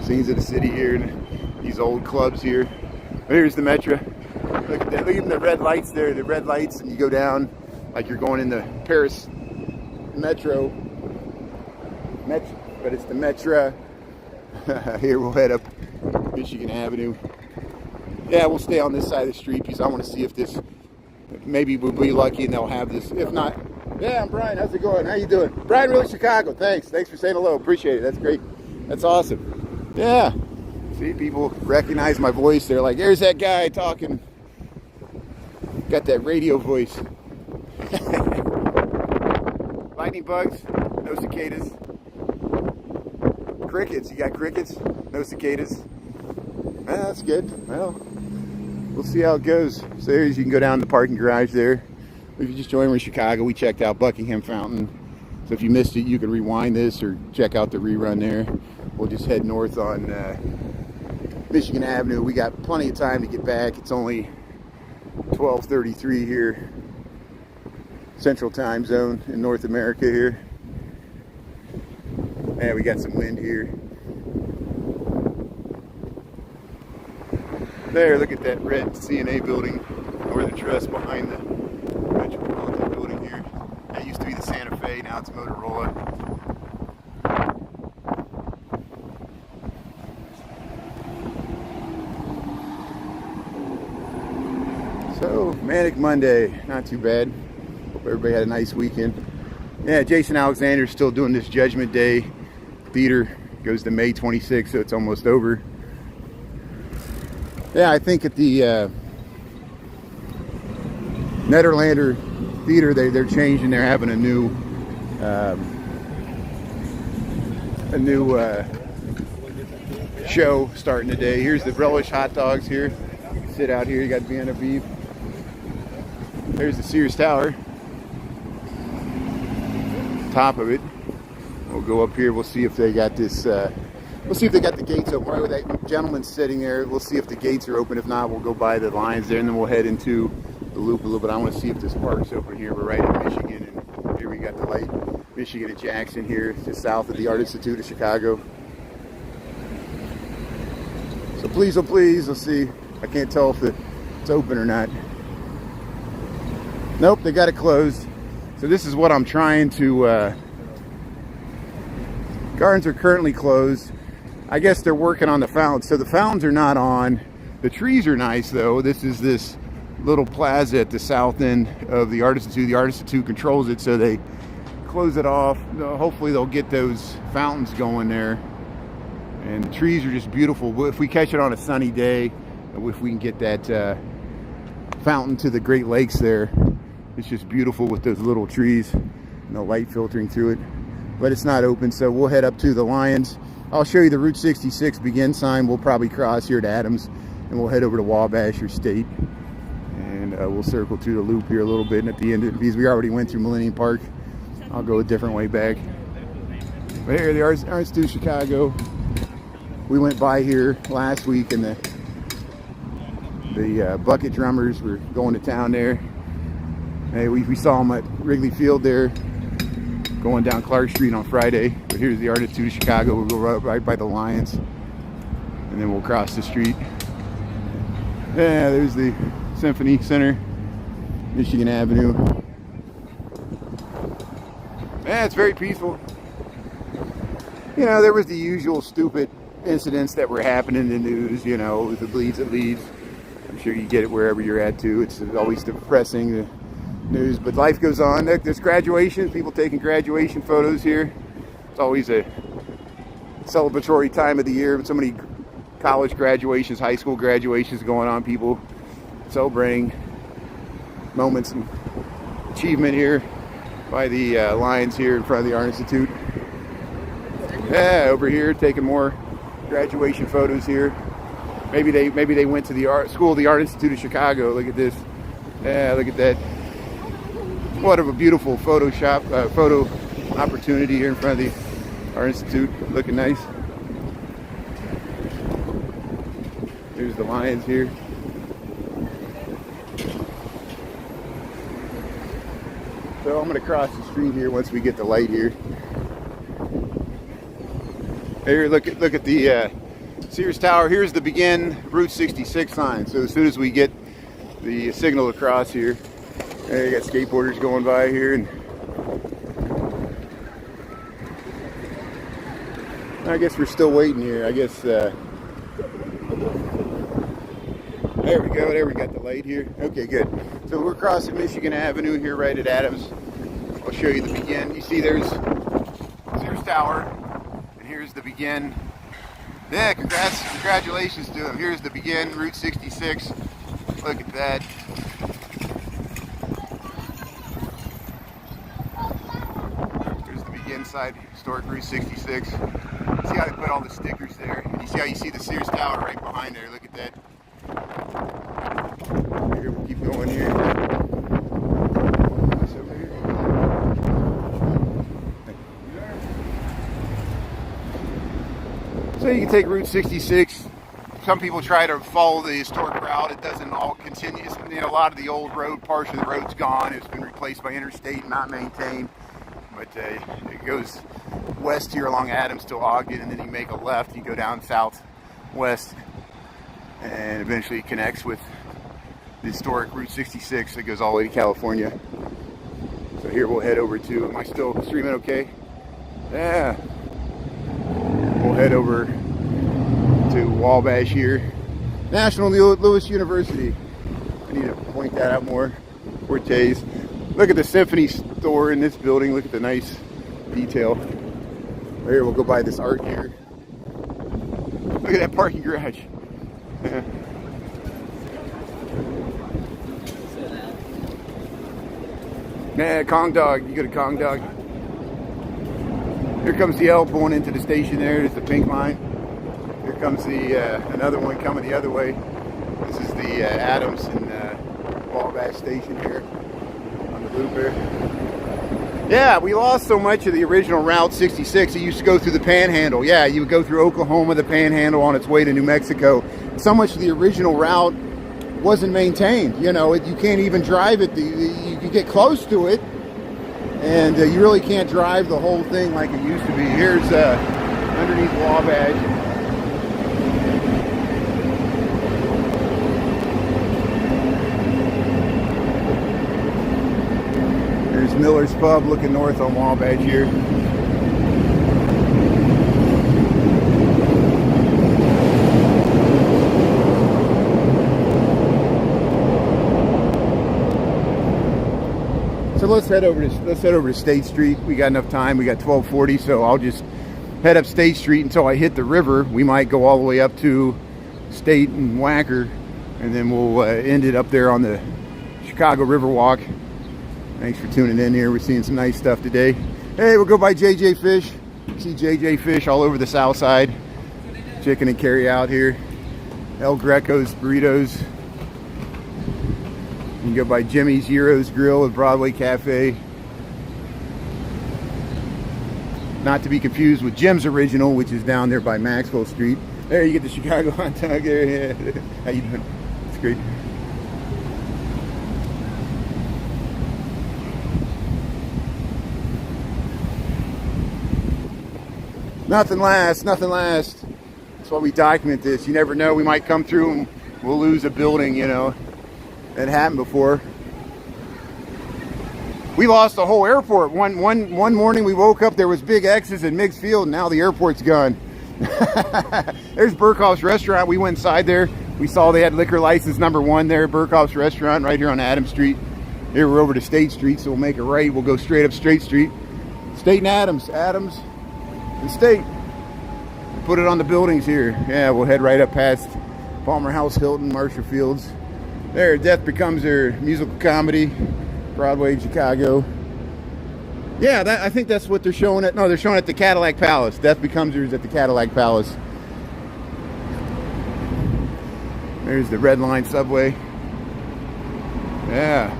S1: Scenes of the city here. And these old clubs here. Here's the Metro. Look at that. Look at the red lights there. The red lights. And you go down like you're going in the Paris Metro. But it's the Metro. Here we'll head up Michigan Avenue. Yeah, we'll stay on this side of the street because I want to see if this, maybe we'll be lucky and they'll have this. If not, yeah, I'm Brian. How's it going? How you doing? Brian, really Chicago. Thanks for saying hello. Appreciate it. That's great. That's awesome. Yeah. See, people recognize my voice. They're like, there's that guy talking. Got that radio voice. Lightning bugs. No cicadas. Crickets. You got crickets? No cicadas. Well, that's good. Well, we'll see how it goes. So there's, you can go down to the parking garage there. If you just joined me in Chicago, we checked out Buckingham Fountain. So if you missed it, you can rewind this or check out the rerun there. We'll just head north on Michigan Avenue. We got plenty of time to get back. It's only 12:33 here, Central Time Zone in North America here. And we got some wind here. There, look at that red CNA building, Northern Trust behind the Metropolitan building here. That used to be the Santa Fe, now it's Motorola. So, Manic Monday, not too bad. Hope everybody had a nice weekend. Yeah, Jason Alexander's still doing this Judgment Day theater. Goes to May 26th, so it's almost over. Yeah, I think at the Nederlander Theater, they're changing. They're having a new show starting today. Here's the Relish hot dogs here. Sit out here. You got Vienna beef. There's the Sears Tower. Top of it. We'll go up here. We'll see if they got this We'll see if they got the gates open. Right where that gentleman's sitting there, we'll see if the gates are open. If not, we'll go by the lines there, and then we'll head into the loop a little bit. I want to see if this park's open here. We're right in Michigan, and here we got the light. Michigan at Jackson here, just south of the Art Institute of Chicago. So please, oh please, let's see. I can't tell if it's open or not. Nope, they got it closed. So this is what I'm trying to... Gardens are currently closed. I guess they're working on the fountains. So the fountains are not on. The trees are nice though. This is this little plaza at the south end of the Art Institute. The Art Institute controls it, so they close it off. Hopefully they'll get those fountains going there. And the trees are just beautiful. If we catch it on a sunny day, if we can get that fountain to the Great Lakes there, it's just beautiful with those little trees and the light filtering through it. But it's not open, so we'll head up to the Lions. I'll show you the Route 66 begin sign. We'll probably cross here to Adams, and we'll head over to Wabash or State, and we'll circle through the loop here a little bit. And at the end, because we already went through Millennium Park, I'll go a different way back. But here, the Art Institute of Chicago. We went by here last week, and the bucket drummers were going to town there. Hey, we saw them at Wrigley Field there, going down Clark Street on Friday. But here's the Art Institute of Chicago. We'll go right by the Lions, and then we'll cross the street. Yeah, there's the Symphony Center, Michigan Avenue. Yeah, it's very peaceful. You know, there was the usual stupid incidents that were happening in the news. You know, if it bleeds, it leads. I'm sure you get it wherever you're at too. It's always depressing, the news, but life goes on. There's graduation, people taking graduation photos here. It's always a celebratory time of the year. So many college graduations, high school graduations going on. People celebrating moments and achievement here by the Lions here in front of the Art Institute. Yeah, over here taking more graduation photos here. Maybe they went to the the Art Institute of Chicago. Look at this. Yeah, look at that. What a beautiful photo opportunity here in front of the Art Institute. Looking nice. Here's the Lions here. So I'm going to cross the street here once we get the light here. Here, look at the Sears Tower. Here's the begin Route 66 sign. So as soon as we get the signal across here, you got skateboarders going by here, and I guess we're still waiting here. I guess there we go. There we got the light here. Okay, good. So we're crossing Michigan Avenue here, right at Adams. I'll show you the begin. You see, there's Sears Tower, and here's the begin. Yeah, congratulations to him. Here's the begin Route 66. Look at that. Inside historic Route 66. See how they put all the stickers there. And you see how you see the Sears Tower right behind there. Look at that. Here, we'll keep going here. So you can take Route 66. Some people try to follow the historic route. It doesn't all continue. You know, a lot of the old road, portion of the road's gone. It's been replaced by interstate, not maintained. But it goes west here along Adams to Ogden, and then you make a left. You go down southwest, and eventually it connects with the historic Route 66 that goes all the way to California. So here we'll head over to, am I still streaming okay? Yeah. We'll head over to Wabash here. National Louis University. I need to point that out more. Fortes. Look at the Symphony store in this building. Look at the nice detail. Here, we'll go by this art here. Look at that parking garage. Yeah, Kong Dog. You go to Kong Dog. Here comes the L going into the station there. There's the pink line. Here comes the another one coming the other way. This is the Adams and Wabash station here. Loop here. Yeah, we lost so much of the original Route 66. It used to go through the Panhandle. Yeah, you would go through Oklahoma, the Panhandle on its way to New Mexico. So much of the original route wasn't maintained. You know, you can't even drive it. You can get close to it, and you really can't drive the whole thing like it used to be. Here's underneath Wabash. There's Miller's Pub looking north on Wabash here. So let's head over to State Street. We got enough time. We got 12:40, so I'll just head up State Street until I hit the river. We might go all the way up to State and Wacker, and then we'll end it up there on the Chicago Riverwalk. Thanks for tuning in here. We're seeing some nice stuff today. Hey, we'll go by JJ Fish. See JJ Fish all over the south side. Chicken and carry out here. El Greco's Burritos. You can go by Jimmy's Gyros Grill at Broadway Cafe. Not to be confused with Jim's Original, which is down there by Maxwell Street. There you get the Chicago hot dog there. Yeah. How you doing? It's great. Nothing lasts, nothing lasts. That's why we document this. You never know, we might come through and we'll lose a building, you know. That happened before. We lost the whole airport. One morning we woke up, there was big X's in Miggs Field, and now the airport's gone. There's Burkhoff's Restaurant. We went inside there. We saw they had liquor license number 1 there, Burkhoff's Restaurant, right here on Adams Street. Here we're over to State Street, so we'll make a right. We'll go straight up State Street. State and Adams. Adams and State. Put it on the buildings here. Yeah, we'll head right up past Palmer House, Hilton, Marshall Fields. There, Death Becomes Her musical comedy, Broadway, Chicago. Yeah, I think that's what they're showing at. No, they're showing at the Cadillac Palace. Death Becomes Her is at the Cadillac Palace. There's the Red Line subway. Yeah.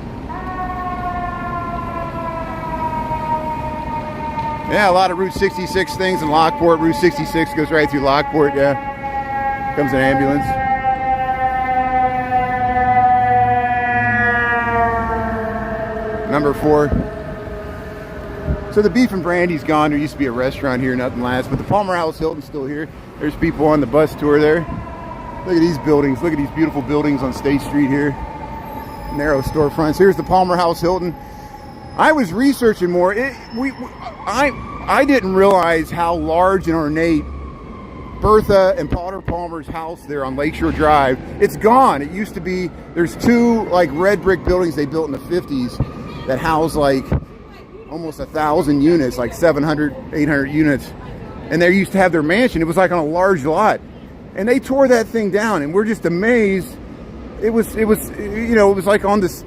S1: Yeah, a lot of Route 66 things in Lockport. Route 66 goes right through Lockport, yeah. Comes an ambulance. Number 4. So the Beef and Brandy's gone. There used to be a restaurant here, nothing lasts. But the Palmer House Hilton's still here. There's people on the bus tour there. Look at these buildings. Look at these beautiful buildings on State Street here. Narrow storefronts. Here's the Palmer House Hilton. I was researching more. I didn't realize how large and ornate Bertha and Potter Palmer's house there on Lakeshore Drive. It's gone. It used to be, there's 2 like red brick buildings they built in the 50s that house like almost 1,000 units, like 700, 800 units. And they used to have their mansion. It was like on a large lot. And they tore that thing down, and we're just amazed. It was you know, it was like on this,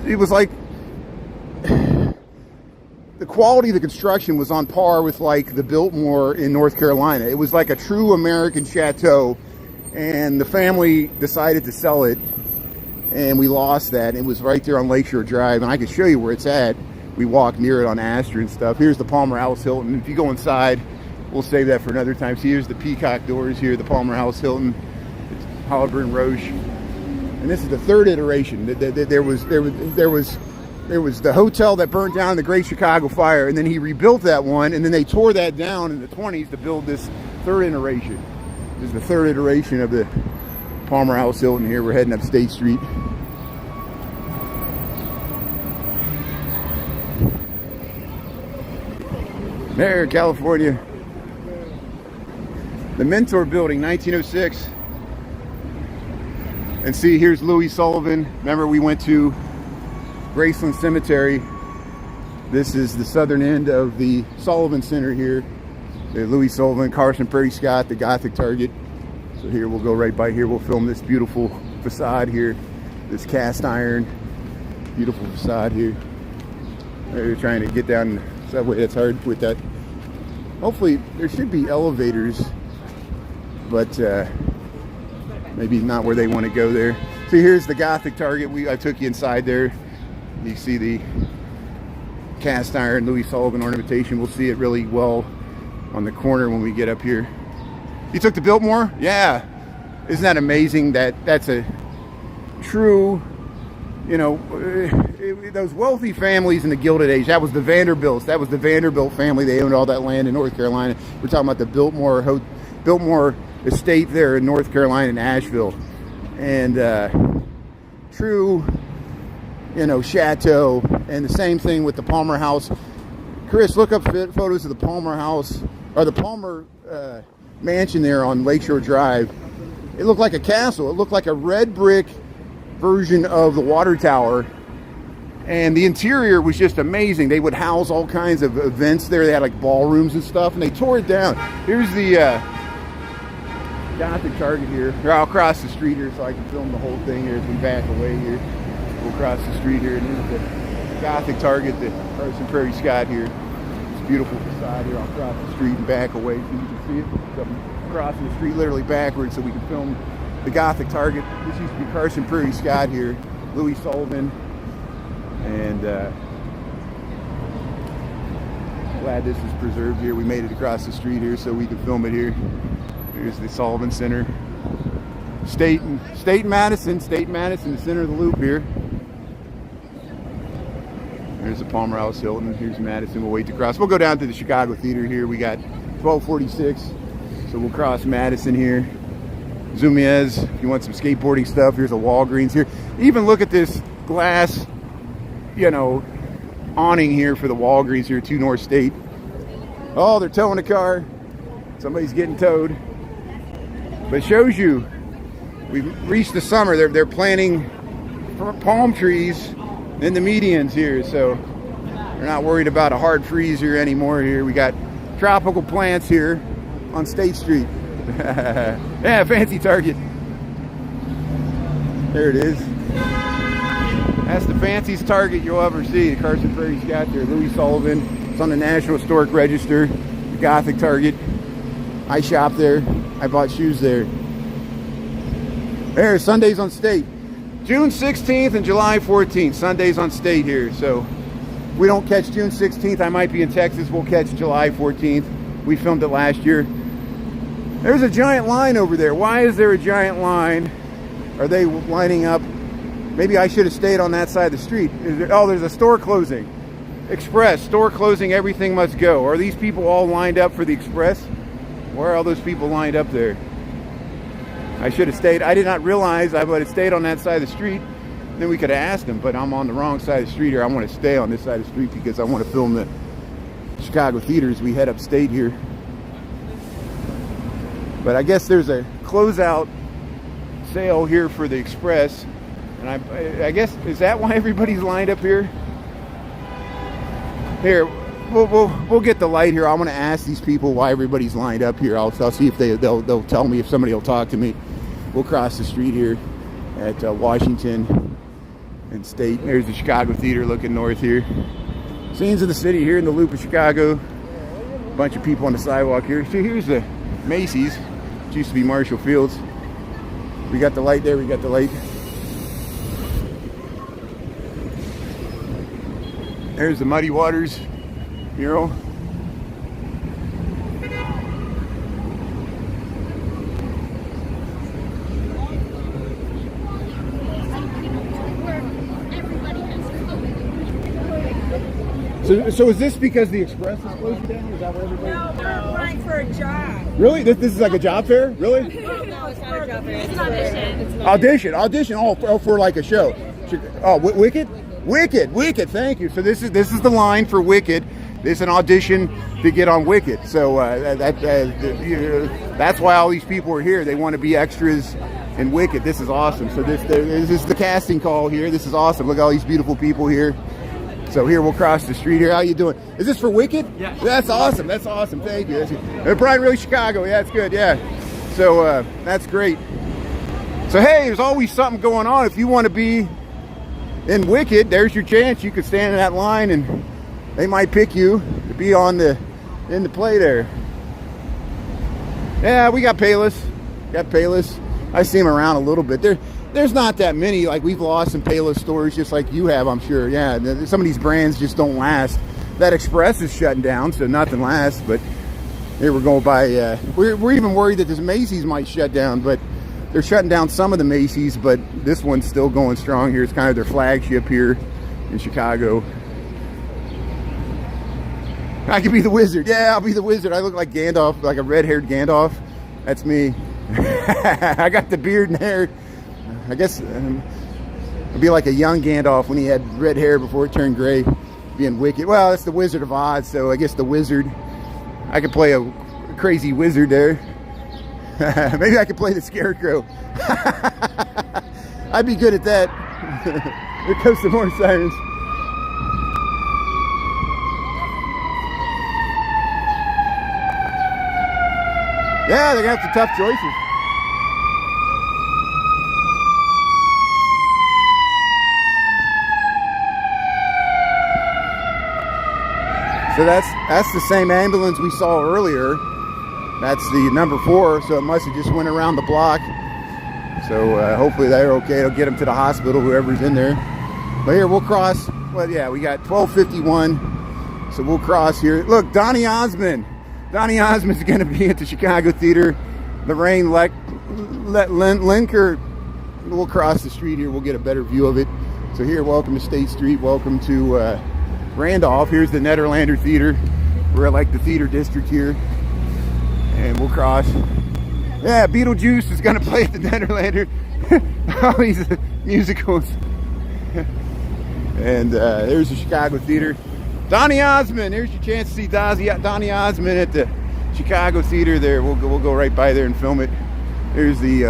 S1: it was like, the quality of the construction was on par with like the Biltmore in North Carolina. It was like a true American chateau, and the family decided to sell it, and we lost that. It was right there on Lakeshore Drive, and I can show you where it's at. We walked near it on Astor and stuff. Here's the Palmer House Hilton. If you go inside, we'll save that for another time. See, here's the peacock doors here, the Palmer House Hilton. It's Holliber and Roche. And this is the 3rd iteration. There was the hotel that burned down in the Great Chicago Fire, and then he rebuilt that one, and then they tore that down in the 20s to build this 3rd iteration. This is the 3rd iteration of the Palmer House Hilton here. We're heading up State Street. There, California. The Mentor Building, 1906. And see, here's Louis Sullivan. Remember, we went to Graceland Cemetery. This is the southern end of the Sullivan Center here. The Louis Sullivan, Carson Prairie Scott, the Gothic Target. So here, we'll go right by here. We'll film this beautiful facade here. This cast iron, beautiful facade here. They're trying to get down the subway. That's hard with that. Hopefully, there should be elevators, but maybe not where they want to go there. So here's the Gothic Target. I took you inside there. You see the cast iron Louis Sullivan ornamentation. We'll see it really well on the corner when we get up here. You took the Biltmore? Yeah. Isn't that amazing that that's a true, you know, those wealthy families in the Gilded Age. That was the Vanderbilts. That was the Vanderbilt family. They owned all that land in North Carolina. We're talking about the Biltmore estate there in North Carolina in Asheville. And true, you know, chateau. And the same thing with the Palmer House. Chris, look up photos of the Palmer House, or the Palmer mansion there on Lakeshore Drive. It looked like a castle. It looked like a red brick version of the water tower. And the interior was just amazing. They would house all kinds of events there. They had like ballrooms and stuff, and they tore it down. Here's the Gothic Target here. I'll cross the street here so I can film the whole thing here as we back away here. We'll cross the street here, and here's the Gothic Target, the Carson Prairie Scott here. It's a beautiful facade here. I'll cross the street and back away so you can see it. So I'm crossing the street literally backwards so we can film the Gothic Target. This used to be Carson Prairie Scott here. Louis Sullivan. And glad this is preserved here. We made it across the street here so we can film it here. Here's the Sullivan Center. State Madison, the center of the loop here. There's the Palmer House Hilton. Here's Madison. We'll wait to cross. We'll go down to the Chicago Theater here. We got 1246. So we'll cross Madison here. Zumiez, if you want some skateboarding stuff, here's a Walgreens here. Even look at this glass, you know, awning here for the Walgreens here, 2 North State. Oh, they're towing a car. Somebody's getting towed. But it shows you we've reached the summer. They're planting palm trees in the medians here, so they're not worried about a hard freeze here anymore. Here we got tropical plants here on State Street. Yeah, fancy Target. There it is. That's the fanciest Target you'll ever see. The Carson Prairie Scott there. Louis Sullivan. It's on the National Historic Register. The Gothic Target. I shop there. I bought shoes there. There, Sundays on State. June 16th and July 14th. Sundays on State here. So if we don't catch June 16th, I might be in Texas. We'll catch July 14th. We filmed it last year. There's a giant line over there. Why is there a giant line? Are they lining up? Maybe I should have stayed on that side of the street. Oh, there's a store closing. Express, store closing, everything must go. Are these people all lined up for the Express? Where are all those people lined up there? I should have stayed. I did not realize I would have stayed on that side of the street. Then we could have asked them, but I'm on the wrong side of the street here. I want to stay on this side of the street because I want to film the Chicago Theater as we head upstate here. But I guess there's a closeout sale here for the Express. And I guess, is that why everybody's lined up here? Here, we'll get the light here. I'm going to ask these people why everybody's lined up here. I'll see if they'll tell me, if somebody will talk to me. We'll cross the street here at Washington and State. There's the Chicago Theater looking north here. Scenes of the city here in the loop of Chicago. A bunch of people on the sidewalk here. So here's the Macy's. It used to be Marshall Fields. We got the light there. We got the light. There's the Muddy Waters mural. So is this because the Express is closing down? Is that what everybody?
S2: No, we're applying for a job.
S1: Really? This is like a job fair? Really?
S2: No, it's not a job fair. It's an audition.
S1: Audition. Oh, for like a show. Oh, Wicked. Thank you. So this is the line for Wicked. This is an audition to get on Wicked. So that's why all these people are here. They want to be extras in Wicked. This is awesome. So this is the casting call here. This is awesome. Look at all these beautiful people here. So here we'll cross the street here. How you doing? Is this for Wicked?
S3: Yeah.
S1: That's awesome. That's awesome. Thank you. Brian, really Chicago. Yeah, it's good. Yeah. So that's great. So hey, there's always something going on. If you want to be in Wicked, there's your chance. You could stand in that line and they might pick you to be in the play there. Yeah, we got Payless. I see him around a little bit. There's not that many. Like, we've lost some Payless stores just like you have, I'm sure. Yeah, some of these brands just don't last. That Express is shutting down, so nothing lasts. But here we're going by, we're even worried that this Macy's might shut down, but they're shutting down some of the Macy's, but this one's still going strong here. It's kind of their flagship here in Chicago. I could be the wizard. Yeah, I'll be the wizard. I look like Gandalf, like a red-haired Gandalf. That's me. I got the beard and hair. I guess I'd be like a young Gandalf when he had red hair before it turned gray, being wicked. Well, it's the Wizard of Oz, so I guess the wizard. I could play a crazy wizard there. Maybe I could play the Scarecrow. I'd be good at that. Here comes some more sirens. Yeah, they're gonna have some tough choices. So that's the same ambulance we saw earlier. That's the number 4, so it must have just went around the block. So hopefully they're okay. It'll get them to the hospital, whoever's in there. But here we'll cross. Well, yeah, we got 12:51, so we'll cross here. Look, Donny Osmond. Donny Osmond's going to be at the Chicago Theater. Lorraine Linker. We'll cross the street here. We'll get a better view of it. So here, welcome to State Street. Welcome to Randolph. Here's the Nederlander Theater. We're at like the theater district here. And we'll cross. Yeah, Beetlejuice is going to play at the Nederlander. All these musicals. And there's the Chicago Theater. Donny Osmond, here's your chance to see Donny Osmond at the Chicago Theater there. We'll go right by there and film it. There's the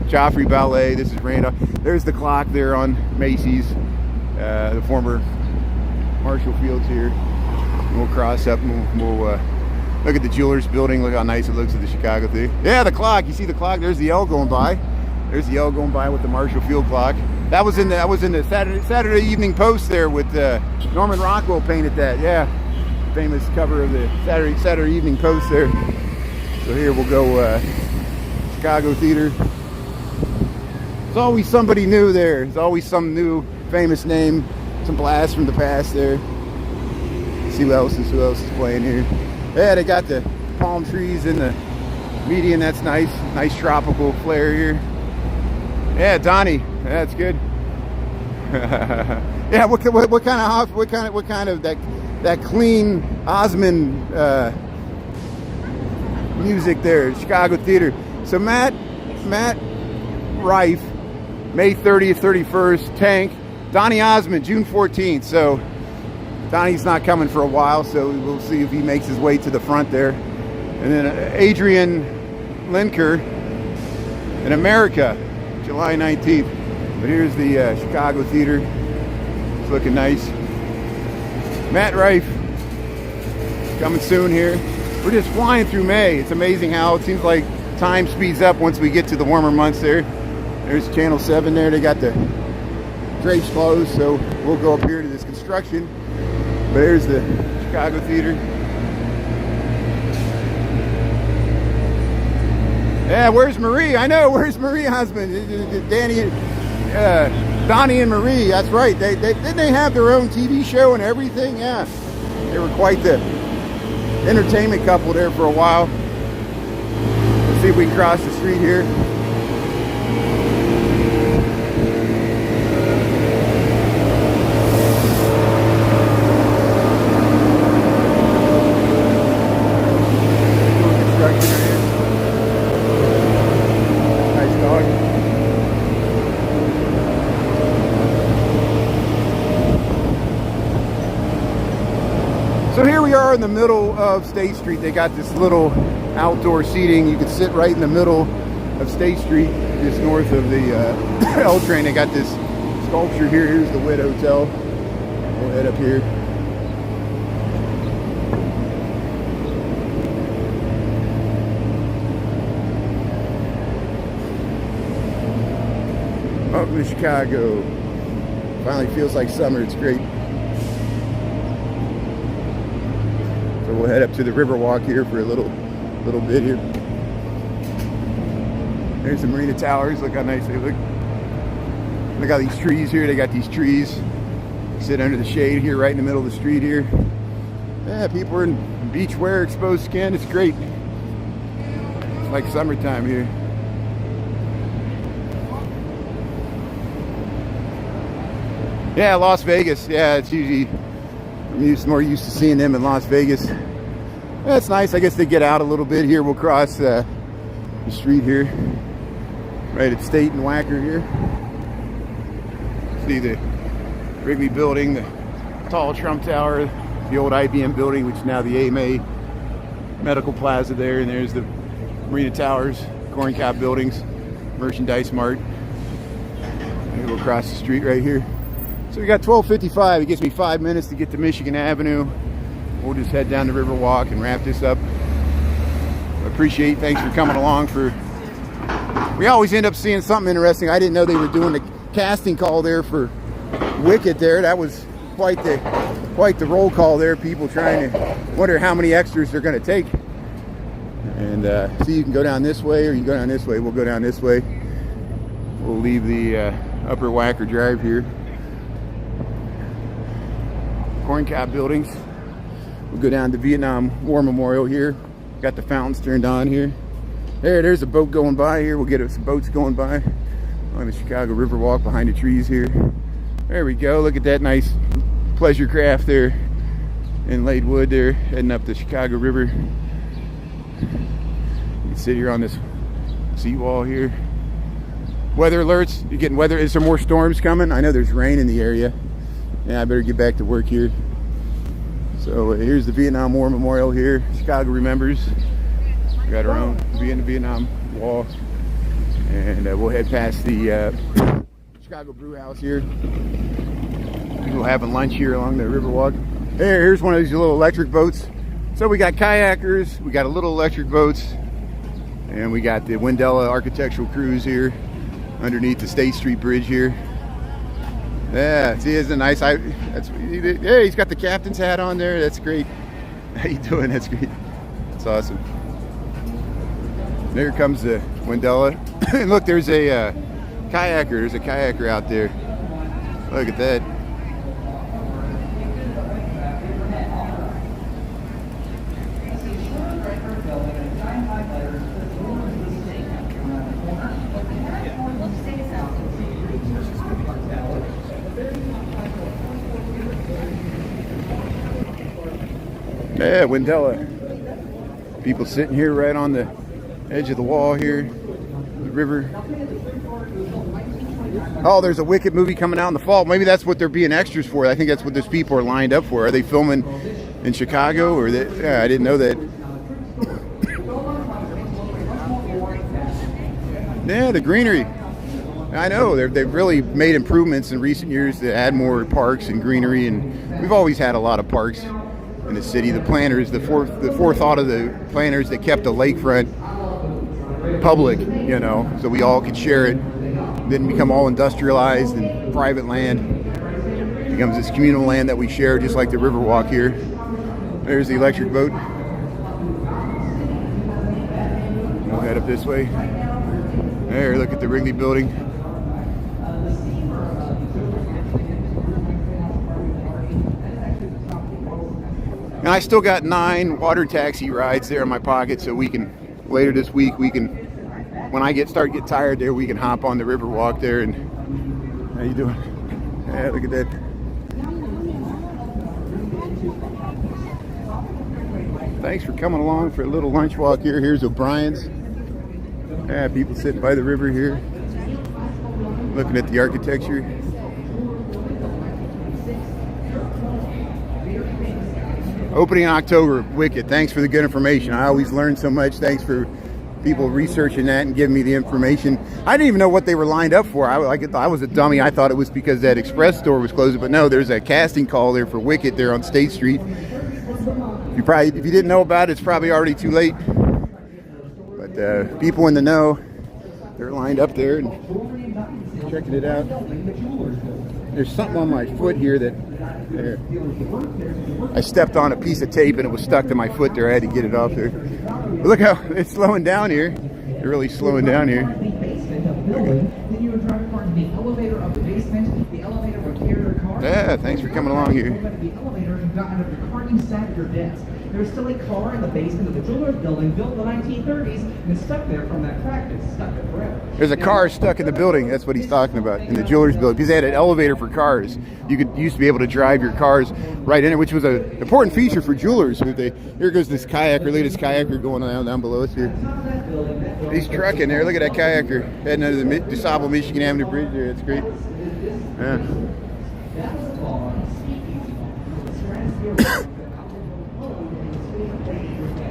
S1: Joffrey Ballet. This is Randolph. There's the clock there on Macy's, the former Marshall Fields here. And we'll cross up and we'll look at the Jewelers building. Look how nice it looks at the Chicago Theater. Yeah, the clock. You see the clock? There's the L going by. There's the L going by with the Marshall Field clock. That was in the Saturday Evening Post there with Norman Rockwell painted that. Yeah, famous cover of the Saturday Evening Post there. So here we'll go Chicago Theater. There's always somebody new there. There's always some new famous name, some blast from the past there. Let's see who else is playing here. Yeah, they got the palm trees in the median. That's nice. Nice tropical flair here. Yeah, Donnie. That's good. Yeah, what kind of that clean Osmond music there, Chicago Theater. So Matt Rife, May 30th, 31st, Tank. Donny Osmond, June 14th. So Donnie's not coming for a while, so we'll see if he makes his way to the front there. And then Adrian Linker in America, July 19th. But here's the Chicago Theater. It's looking nice. Matt Rife coming soon here. We're just flying through May. It's amazing how it seems like time speeds up once we get to the warmer months there. There's Channel 7 there. They got the drapes closed, so we'll go up here to this construction. But there's the Chicago Theater. Yeah, where's Marie? I know, where's Marie husband? Donnie and Marie, that's right. Didn't they have their own TV show and everything? Yeah. They were quite the entertainment couple there for a while. Let's see if we can cross the street here. So here we are in the middle of State Street. They got this little outdoor seating. You can sit right in the middle of State Street, just north of the L train. They got this sculpture here. Here's the Wit Hotel. We'll head up here. Welcome to Chicago. Finally feels like summer. It's great. So we'll head up to the Riverwalk here for a little bit here. There's the Marina Towers. Look how nice they look. Look at these trees here. They got these trees. Sit under the shade here, right in the middle of the street here. Yeah, people are in beach wear, exposed skin. It's great. It's like summertime here. Yeah, Las Vegas. Yeah, it's usually, I'm more used to seeing them in Las Vegas. That's nice. I guess they get out a little bit here. We'll cross the street here, right at State and Wacker here. See the Wrigley building, the tall Trump Tower, the old IBM building, which is now the AMA Medical Plaza there, and there's the Marina Towers, Corn Cob buildings, Merchandise Mart. And we'll cross the street right here. So we got 12:55. It gives me 5 minutes to get to Michigan Avenue. We'll just head down the Riverwalk and wrap this up. Thanks for coming along. We always end up seeing something interesting. I didn't know they were doing the casting call there for Wicked there. That was quite the roll call there. People trying to wonder how many extras they're going to take. And see, you can go down this way or you can go down this way. We'll go down this way. We'll leave the Upper Wacker Drive here. Corn Cob buildings. We'll go down to Vietnam War Memorial here. Got the fountains turned on here. There's a boat going by here. We'll get some boats going by on the Chicago Riverwalk behind the trees here. There we go. Look at that nice pleasure craft there. Inlaid wood there, heading up the Chicago River. You can sit here on this seawall here. Weather alerts. You're getting weather. Is there more storms coming? I know there's rain in the area. Yeah, I better get back to work here. So here's the Vietnam War Memorial here. Chicago remembers. We got our own Vietnam wall. And we'll head past the Chicago Brew House here. People having lunch here along the Riverwalk. Here's one of these little electric boats. So we got kayakers, we got a little electric boats, and we got the Wendella Architectural Cruise here underneath the State Street Bridge here. Yeah, see, it's a nice. Hey, he's got the captain's hat on there. That's great. How you doing? That's great. That's awesome. There comes the Wendella. And look, there's a kayaker. There's a kayaker out there. Look at that. Yeah, Wendella. People sitting here right on the edge of the wall here, the river. Oh, there's a Wicked movie coming out in the fall. Maybe that's what they're being extras for. I think that's what those people are lined up for. Are they filming in Chicago? Or yeah, I didn't know that. Yeah, the greenery. I know they've really made improvements in recent years to add more parks and greenery, and we've always had a lot of parks in the city. The planners, the forethought of the planners that kept the lakefront public, you know, so we all could share it. Didn't become all industrialized and private land. It becomes this communal land that we share, just like the Riverwalk here. There's the electric boat. We'll head up this way. There, look at the Wrigley building. And I still got 9 water taxi rides there in my pocket, so we can, later this week, we can, when I get tired there, we can hop on the Riverwalk there. And how you doing? Yeah, look at that. Thanks for coming along for a little lunch walk here. Here's O'Brien's. Yeah, people sitting by the river here, looking at the architecture. Opening in October, Wicked. Thanks for the good information. I always learn so much. Thanks for people researching that and giving me the information. I didn't even know what they were lined up for. I was a dummy. I thought it was because that Express store was closed, but no, there's a casting call there for Wicked there on State Street. If you didn't know about it, it's probably already too late. But people in the know, they're lined up there and checking it out. There's something on my foot here that there. I stepped on a piece of tape and it was stuck to my foot there. I had to get it off there. But look how it's slowing down here. They're really slowing down here. Okay.
S3: equipment, the elevator would carry your car.
S1: Yeah, thanks for coming along here.
S3: The elevator and got out of your car and you sat at your desk. There's still a car in the basement of the jeweler's building built in the 1930s and it's stuck there from that practice. Stuck there forever.
S1: There's a car stuck in the building. That's what he's talking about, in the jeweler's building. Because they had an elevator for cars. You used to be able to drive your cars right in it, which was an important feature for jewelers. Here goes this kayaker. Look at this kayaker going down below us here. He's trucking there. Look at that kayaker heading under the DuSable Michigan Avenue Bridge there. That's great. Yeah.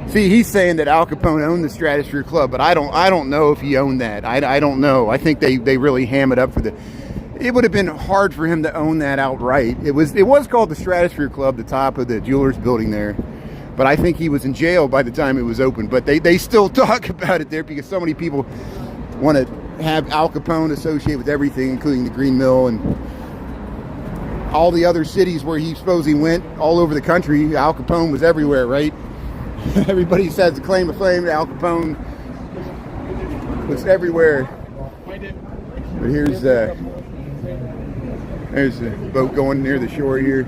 S1: See, he's saying that Al Capone owned the Stratosphere Club, but I don't know if he owned that. I don't know. I think they really ham it up for the. It would have been hard for him to own that outright. It was called the Stratosphere Club, the top of the jeweler's building there. But I think he was in jail by the time it was open. But they still talk about it there because so many people want to have Al Capone associated with everything, including the Green Mill and all the other cities where he supposedly went all over the country. Al Capone was everywhere, right? Everybody says the claim of fame. Al Capone was everywhere. But here's there's a boat going near the shore here.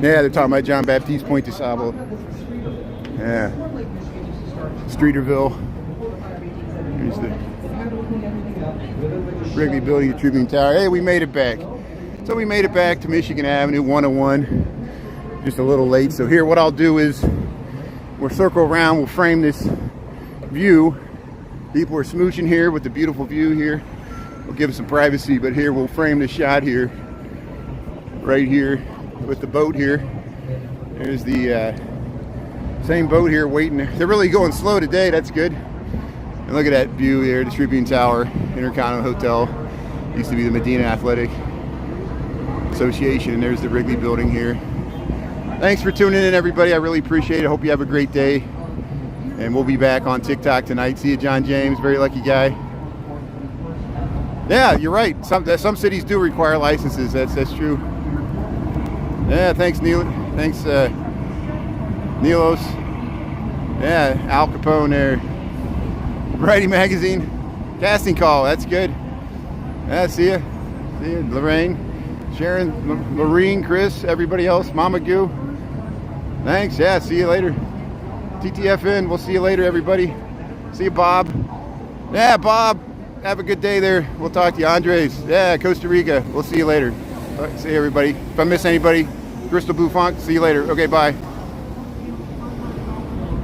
S1: Yeah, they're talking about John Baptiste Point DuSable. Yeah. Streeterville. Here's the Wrigley Building, the Tribune Tower. Hey, we made it back. So we made it back to Michigan Avenue 101. Just a little late. So here what I'll do is we'll circle around, we'll frame this view. People are smooching here with the beautiful view here. We'll give some privacy, but here we'll frame the shot here. Right here with the boat here. There's the same boat here waiting. They're really going slow today. That's good. And look at that view here, the Tribune Tower, Intercontinental Hotel. Used to be the Medina Athletic Association, and there's the Wrigley Building here. Thanks for tuning in, everybody. I really appreciate it. I hope you have a great day. And we'll be back on TikTok tonight. See you, John James. Very lucky guy. Yeah, you're right. Some cities do require licenses. That's true. Yeah, thanks, Neil. Thanks, Nilos. Yeah, Al Capone there. Variety Magazine. Casting call. That's good. Yeah, see ya. See ya, Lorraine, Sharon, Lorene, Chris, everybody else, Mama Goo. Thanks. Yeah, see you later. TTFN. We'll see you later, everybody. See you, Bob. Yeah, Bob. Have a good day there. We'll talk to you. Andres. Yeah, Costa Rica. We'll see you later. See you, everybody. If I miss anybody, Crystal Blue Funk. See you later. Okay, bye.